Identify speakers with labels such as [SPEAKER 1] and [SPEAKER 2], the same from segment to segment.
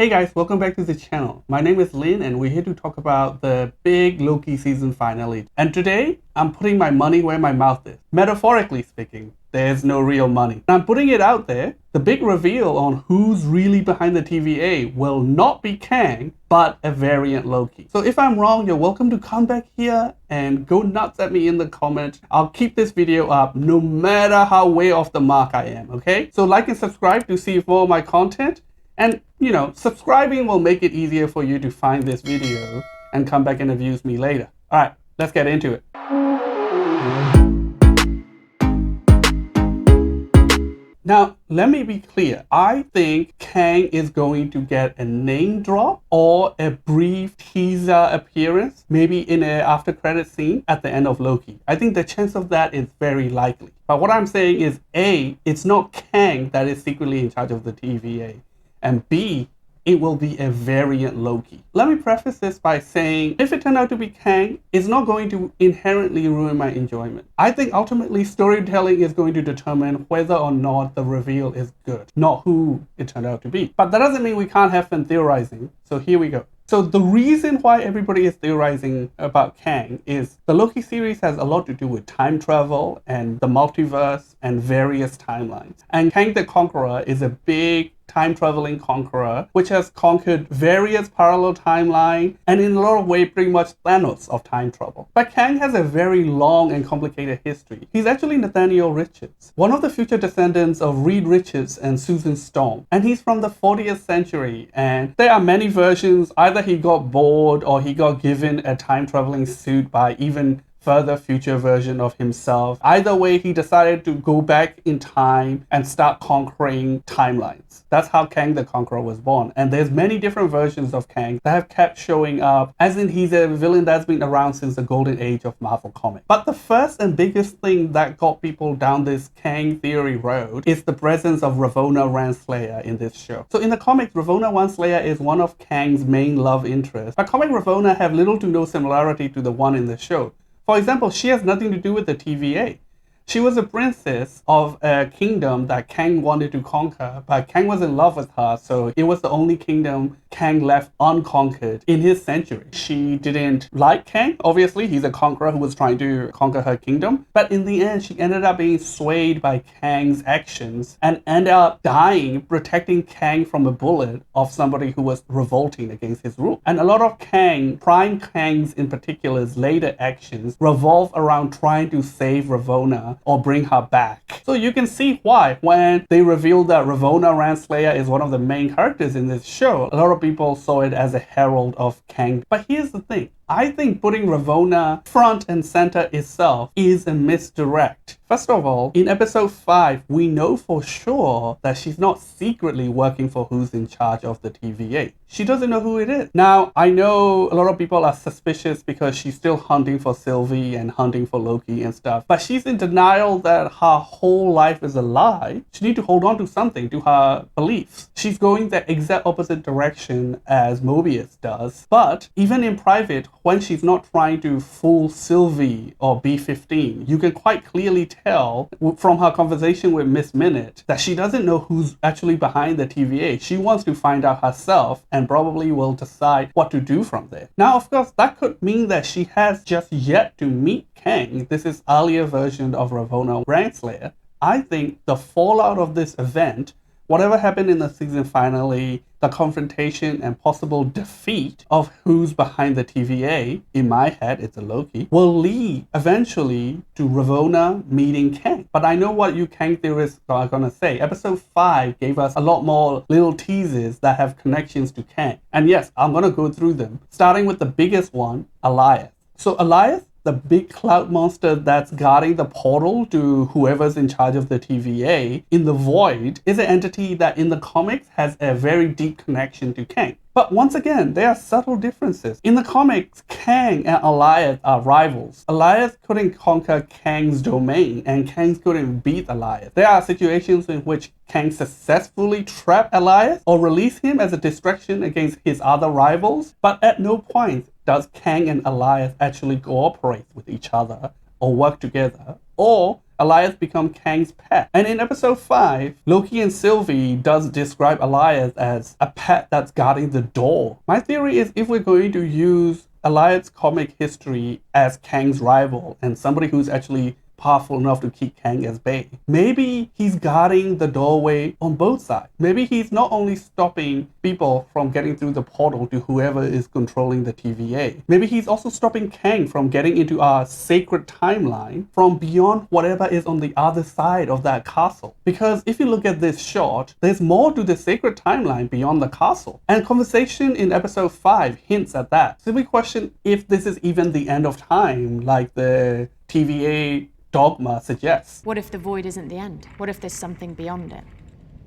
[SPEAKER 1] Hey guys, welcome back to the channel. My name is Lin and we're here to talk about the big Loki season finale. And today, I'm putting my money where my mouth is. Metaphorically speaking, there's no real money. And I'm putting it out there. The big reveal on who's really behind the TVA will not be Kang, but a variant Loki. So if I'm wrong, you're welcome to come back here and go nuts at me in the comments. I'll keep this video up no matter how way off the mark I am, okay? So like and subscribe to see more of my content. And, subscribing will make it easier for you to find this video and come back and abuse me later. All right, let's get into it. Now, let me be clear. I think Kang is going to get a name drop or a brief teaser appearance, maybe in an after credit scene at the end of Loki. I think the chance of that is very likely. But what I'm saying is, A, it's not Kang that is secretly in charge of the TVA. And B, it will be a variant Loki. Let me preface this by saying, if it turned out to be Kang, it's not going to inherently ruin my enjoyment. I think ultimately storytelling is going to determine whether or not the reveal is good, not who it turned out to be. But that doesn't mean we can't have fun theorizing. So here we go. So the reason why everybody is theorizing about Kang is the Loki series has a lot to do with time travel and the multiverse and various timelines. And Kang the Conqueror is a big time-traveling conqueror, which has conquered various parallel timelines and in a lot of ways pretty much Thanos of time travel. But Kang has a very long and complicated history. He's actually Nathaniel Richards, one of the future descendants of Reed Richards and Susan Storm. And he's from the 40th century, and there are many versions. Either he got bored or he got given a time-traveling suit by even further future version of himself. Either way, he decided to go back in time and start conquering timelines. That's how Kang the Conqueror was born. And there's many different versions of Kang that have kept showing up, as in he's a villain that's been around since the golden age of Marvel Comics. But the first and biggest thing that got people down this Kang theory road is the presence of Ravonna Renslayer in this show. So in the comics, Ravonna Renslayer is one of Kang's main love interests. But comic Ravonna have little to no similarity to the one in the show. For example, she has nothing to do with the TVA. She was a princess of a kingdom that Kang wanted to conquer, but Kang was in love with her, so it was the only kingdom Kang left unconquered in his century. She didn't like Kang. Obviously, he's a conqueror who was trying to conquer her kingdom, but in the end, she ended up being swayed by Kang's actions and ended up dying protecting Kang from a bullet of somebody who was revolting against his rule. And a lot of Prime Kang's in particular's later actions revolve around trying to save Ravonna or bring her back. So you can see why when they revealed that Ravonna Renslayer is one of the main characters in this show, a lot of people saw it as a herald of Kang. But here's the thing. I think putting Ravonna front and center itself is a misdirect. First of all, in episode 5, we know for sure that she's not secretly working for who's in charge of the TVA. She doesn't know who it is. Now, I know a lot of people are suspicious because she's still hunting for Sylvie and hunting for Loki and stuff, but she's in denial that her whole life is a lie. She needs to hold on to something, to her beliefs. She's going the exact opposite direction as Mobius does, but even in private, when she's not trying to fool Sylvie or B-15, you can quite clearly tell from her conversation with Miss Minute that she doesn't know who's actually behind the TVA. She wants to find out herself and probably will decide what to do from there. Now, of course, that could mean that she has just yet to meet Kang. This is earlier version of Ravonna Renslayer. I think the fallout of this event, whatever happened in the season finale, the confrontation and possible defeat of who's behind the TVA, in my head, it's a Loki, will lead eventually to Ravonna meeting Kang. But I know what you Kang theorists are going to say. Episode 5 gave us a lot more little teases that have connections to Kang. And yes, I'm going to go through them, starting with the biggest one, Elias. So Elias, the big cloud monster that's guarding the portal to whoever's in charge of the TVA in the void, is an entity that in the comics has a very deep connection to Kang. But once again, there are subtle differences. In the comics, Kang and Elias are rivals. Elias couldn't conquer Kang's domain, and Kang couldn't beat Elias. There are situations in which Kang successfully trapped Elias or released him as a distraction against his other rivals, but at no point does Kang and Elias actually cooperate with each other or work together, or Elias becomes Kang's pet. And in episode 5, Loki and Sylvie does describe Elias as a pet that's guarding the door. My theory is if we're going to use Elias' comic history as Kang's rival and somebody who's actually powerful enough to keep Kang as bay, maybe he's guarding the doorway on both sides. Maybe he's not only stopping people from getting through the portal to whoever is controlling the TVA. Maybe he's also stopping Kang from getting into our sacred timeline from beyond whatever is on the other side of that castle. Because if you look at this shot, there's more to the sacred timeline beyond the castle. And conversation in episode 5 hints at that. So we question if this is even the end of time, like the TVA dogma suggests.
[SPEAKER 2] What if the void isn't the end? What if there's something beyond it?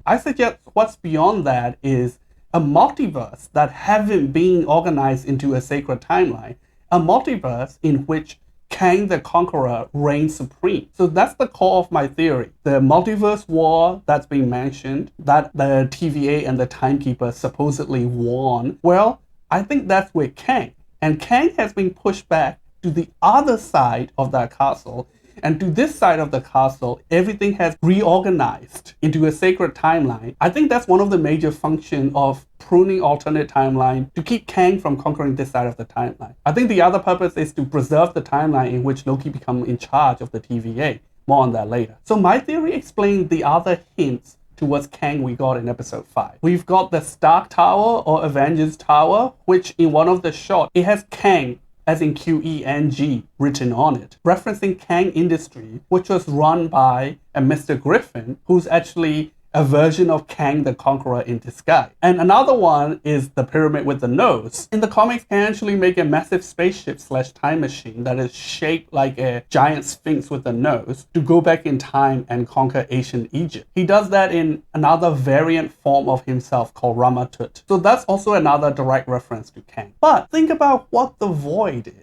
[SPEAKER 1] I suggest what's beyond that is a multiverse that haven't been organized into a sacred timeline. A multiverse in which Kang the Conqueror reigns supreme. So that's the core of my theory. The multiverse war that's been mentioned, that the TVA and the Timekeepers supposedly won, well, I think that's with Kang. And Kang has been pushed back to the other side of that castle. And to this side of the castle, everything has reorganized into a sacred timeline. I think that's one of the major functions of pruning alternate timeline to keep Kang from conquering this side of the timeline. I think the other purpose is to preserve the timeline in which Loki becomes in charge of the TVA. More on that later. So my theory explains the other hints towards Kang we got in episode 5. We've got the Stark Tower or Avengers Tower, which in one of the shots, it has Kang as in Qeng, written on it, referencing Kang Industry, which was run by a Mr. Griffin, who's actually a version of Kang the Conqueror in disguise. And another one is the pyramid with the nose. In the comics, Kang actually make a massive spaceship / time machine that is shaped like a giant sphinx with a nose to go back in time and conquer ancient Egypt. He does that in another variant form of himself called Ramatut. So that's also another direct reference to Kang. But think about what the void is.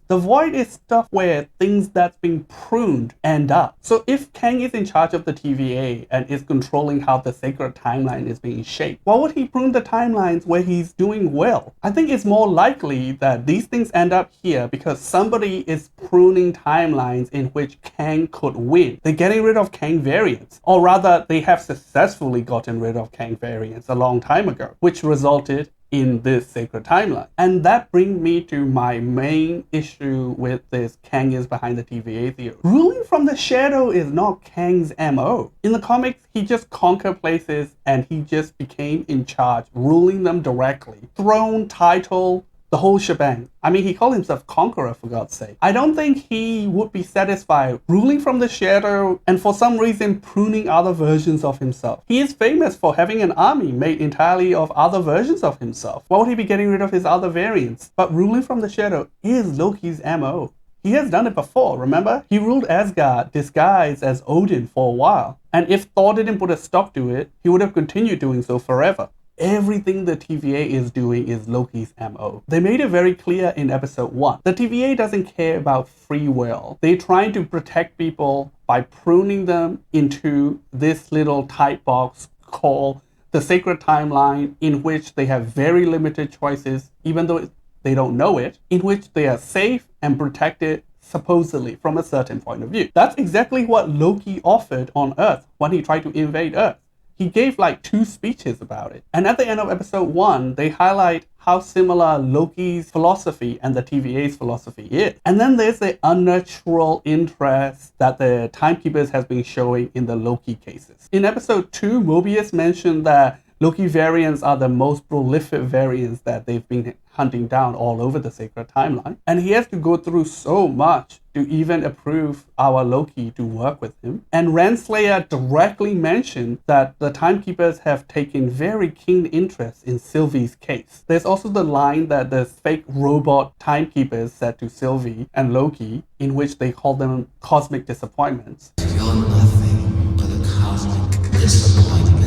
[SPEAKER 1] The void is stuff where things that's been pruned end up. So if Kang is in charge of the TVA and is controlling how the sacred timeline is being shaped, why would he prune the timelines where he's doing well? I think it's more likely that these things end up here because somebody is pruning timelines in which Kang could win. They're getting rid of Kang variants, or rather they have successfully gotten rid of Kang variants a long time ago, which resulted in this sacred timeline. And that brings me to my main issue with this Kang is behind the TVA theory. Ruling from the shadow is not Kang's MO. In the comics, he just conquered places and he just became in charge, ruling them directly. Throne, title, the whole shebang. I mean, he called himself Conqueror, for God's sake. I don't think he would be satisfied ruling from the shadow and for some reason pruning other versions of himself. He is famous for having an army made entirely of other versions of himself. Why would he be getting rid of his other variants? But ruling from the shadow is Loki's MO. He has done it before, remember? He ruled Asgard disguised as Odin for a while. And if Thor didn't put a stop to it, he would have continued doing so forever. Everything the TVA is doing is Loki's MO. They made it very clear in episode 1. The TVA doesn't care about free will. They're trying to protect people by pruning them into this little tight box called the sacred timeline, in which they have very limited choices, even though they don't know it, in which they are safe and protected supposedly from a certain point of view. That's exactly what Loki offered on Earth when he tried to invade Earth. He gave like 2 speeches about it. And at the end of episode 1, they highlight how similar Loki's philosophy and the TVA's philosophy is. And then there's the unnatural interest that the Timekeepers has been showing in the Loki cases. In episode 2, Mobius mentioned that Loki variants are the most prolific variants that they've been hunting down all over the sacred timeline. And he has to go through so much to even approve our Loki to work with him. And Renslayer directly mentioned that the Timekeepers have taken very keen interest in Sylvie's case. There's also the line that the fake robot Timekeepers said to Sylvie and Loki, in which they call them cosmic disappointments.
[SPEAKER 3] You're nothing but a cosmic disappointment.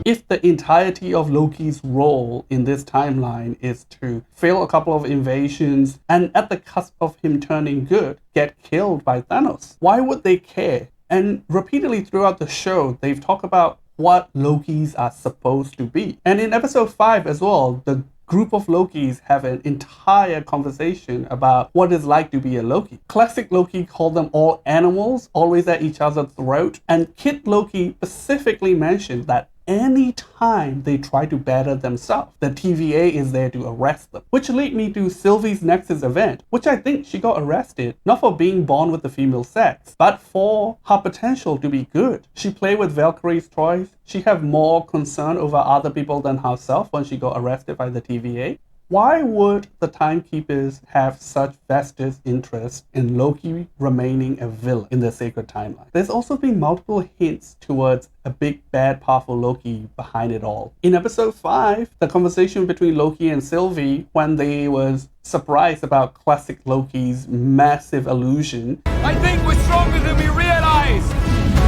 [SPEAKER 1] If the entirety of Loki's role in this timeline is to fail a couple of invasions and at the cusp of him turning good, get killed by Thanos, why would they care? And repeatedly throughout the show, they've talked about what Lokis are supposed to be. And in episode 5 as well, the group of Lokis have an entire conversation about what it's like to be a Loki. Classic Loki called them all animals, always at each other's throat, and Kid Loki specifically mentioned that any time they try to better themselves, the TVA is there to arrest them. Which lead me to Sylvie's Nexus event, which I think she got arrested not for being born with the female sex, but for her potential to be good. She played with Valkyrie's toys. She had more concern over other people than herself when she got arrested by the TVA. Why would the Timekeepers have such vested interest in Loki remaining a villain in the sacred timeline? There's also been multiple hints towards a big, bad, powerful Loki behind it all. In episode 5, the conversation between Loki and Sylvie when they was surprised about classic Loki's massive illusion.
[SPEAKER 4] I think we're stronger than we realize!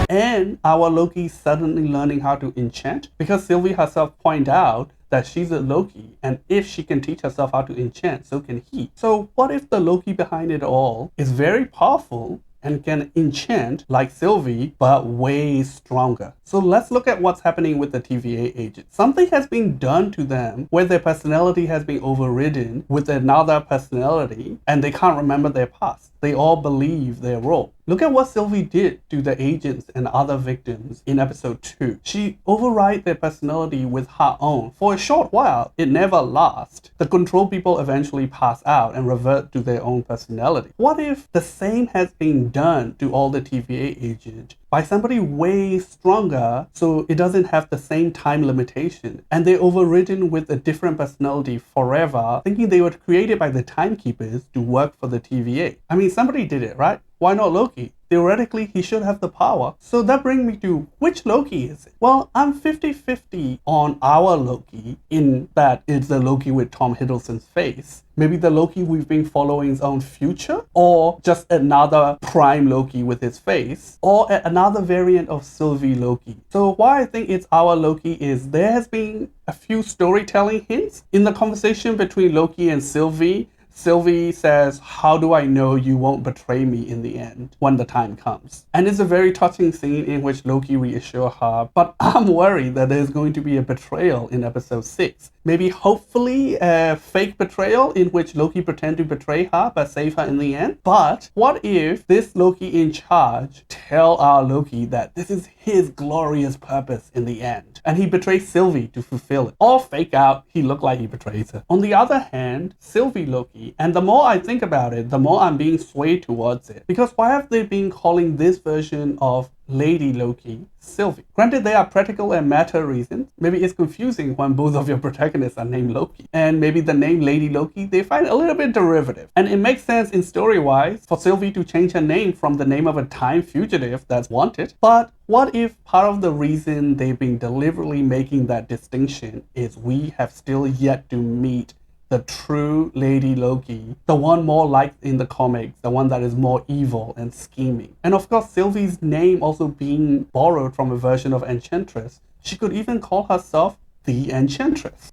[SPEAKER 1] And our Loki suddenly learning how to enchant, because Sylvie herself pointed out that she's a Loki, and if she can teach herself how to enchant, so can he. So what if the Loki behind it all is very powerful and can enchant like Sylvie, but way stronger? So let's look at what's happening with the TVA agents. Something has been done to them where their personality has been overridden with another personality, and they can't remember their past. They all believe their role. Look at what Sylvie did to the agents and other victims in episode 2. She override their personality with her own. For a short while, it never lasts. The control people eventually pass out and revert to their own personality. What if the same has been done to all the TVA agents by somebody way stronger, so it doesn't have the same time limitation, and they're overridden with a different personality forever, thinking they were created by the Timekeepers to work for the TVA? I mean, somebody did it, right? Why not Loki? Theoretically, he should have the power. So that brings me to, which Loki is it? Well, I'm 50-50 on our Loki, in that it's the Loki with Tom Hiddleston's face. Maybe the Loki we've been following's own future, or just another prime Loki with his face, or another variant of Sylvie Loki. So why I think it's our Loki is there has been a few storytelling hints in the conversation between Loki and Sylvie. Sylvie says, "How do I know you won't betray me in the end when the time comes?" And it's a very touching scene in which Loki reassures her, but I'm worried that there's going to be a betrayal in episode 6. Maybe hopefully a fake betrayal in which Loki pretend to betray her but save her in the end. But what if this Loki in charge tell our Loki that this is his glorious purpose in the end, and he betrays Sylvie to fulfill it, or fake out he looked like he betrays her? On the other hand, Sylvie Loki, and the more I think about it, the more I'm being swayed towards it, because why have they been calling this version of Lady Loki Sylvie? Granted, there are practical and meta reasons. Maybe it's confusing when both of your protagonists are named Loki. And maybe the name Lady Loki, they find a little bit derivative. And it makes sense in story-wise for Sylvie to change her name from the name of a time fugitive that's wanted. But what if part of the reason they've been deliberately making that distinction is we have still yet to meet the true Lady Loki, the one more liked in the comics, the one that is more evil and scheming. And of course, Sylvie's name also being borrowed from a version of Enchantress. She could even call herself the Enchantress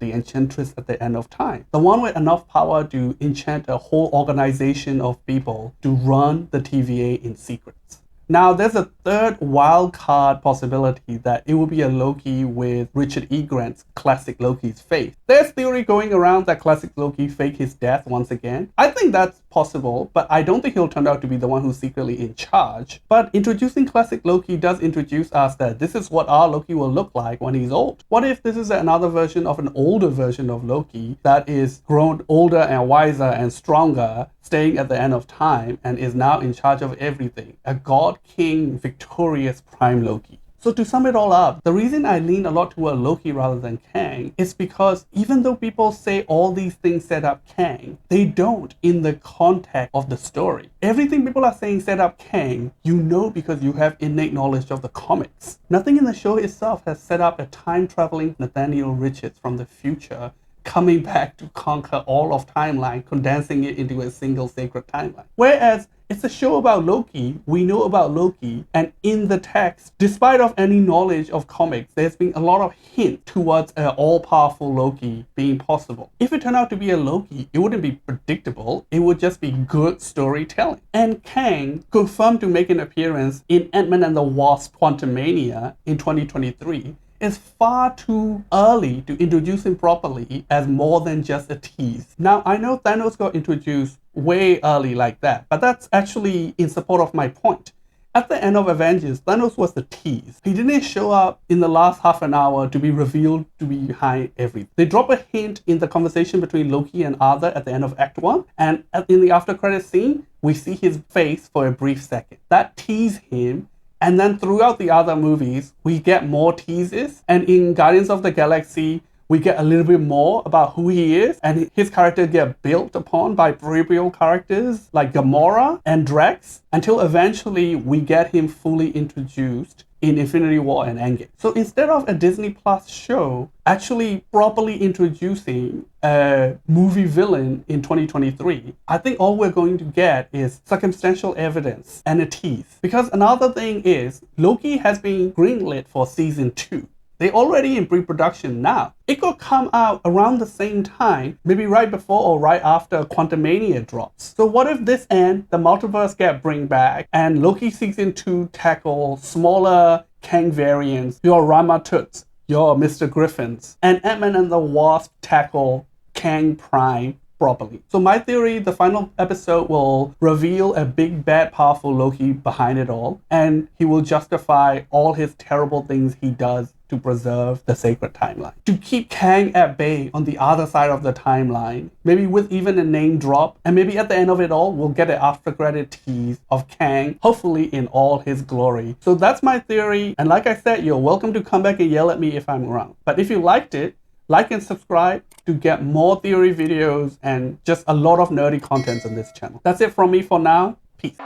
[SPEAKER 1] at the end of time. The one with enough power to enchant a whole organization of people to run the TVA in secrets. Now, there's a third wild card possibility that it will be a Loki with Richard E. Grant's classic Loki's face. There's theory going around that classic Loki faked his death once again. I think that's possible, but I don't think he'll turn out to be the one who's secretly in charge. But introducing classic Loki does introduce us that this is what our Loki will look like when he's old. What if this is another version of an older version of Loki that is grown older and wiser and stronger, staying at the end of time, and is now in charge of everything? A god king victorious prime Loki. So to sum it all up, the reason I lean a lot toward Loki rather than Kang is because even though people say all these things set up Kang, they don't in the context of the story. Everything people are saying set up Kang, you know, because you have innate knowledge of the comics. Nothing in the show itself has set up a time-traveling Nathaniel Richards from the future coming back to conquer all of timeline, condensing it into a single sacred timeline. Whereas it's a show about Loki, we know about Loki, and in the text, despite of any knowledge of comics, there's been a lot of hint towards an all-powerful Loki being possible. If it turned out to be a Loki, it wouldn't be predictable, it would just be good storytelling. And Kang, confirmed to make an appearance in Ant-Man and the Wasp: Quantumania in 2023, it's far too early to introduce him properly as more than just a tease. Now, I know Thanos got introduced way early like that, but that's actually in support of my point. At the end of Avengers, Thanos was the tease. He didn't show up in the last half an hour to be revealed to be behind everything. They drop a hint in the conversation between Loki and Arthur at the end of Act 1, and in the after credits scene, we see his face for a brief second. That teased him, and then throughout the other movies, we get more teases, and in Guardians of the Galaxy, we get a little bit more about who he is, and his character get built upon by peripheral characters like Gamora and Drax, until eventually we get him fully introduced in Infinity War and Endgame. So instead of a Disney Plus show actually properly introducing a movie villain in 2023, I think all we're going to get is circumstantial evidence and a tease. Because another thing is, Loki has been greenlit for season 2. They're already in pre-production now. It could come out around the same time, maybe right before or right after Quantumania drops. So what if this end, the multiverse get bring back, and Loki season 2 tackle smaller Kang variants, your Ramatuts, your Mr. Griffins, and Ant-Man and the Wasp tackle Kang Prime properly. So my theory, the final episode will reveal a big, bad, powerful Loki behind it all, and he will justify all his terrible things he does to preserve the sacred timeline. To keep Kang at bay on the other side of the timeline, maybe with even a name drop, and maybe at the end of it all, we'll get an after credit tease of Kang, hopefully in all his glory. So that's my theory, and like I said, you're welcome to come back and yell at me if I'm wrong. But if you liked it, like and subscribe to get more theory videos and just a lot of nerdy content on this channel. That's it from me for now. Peace.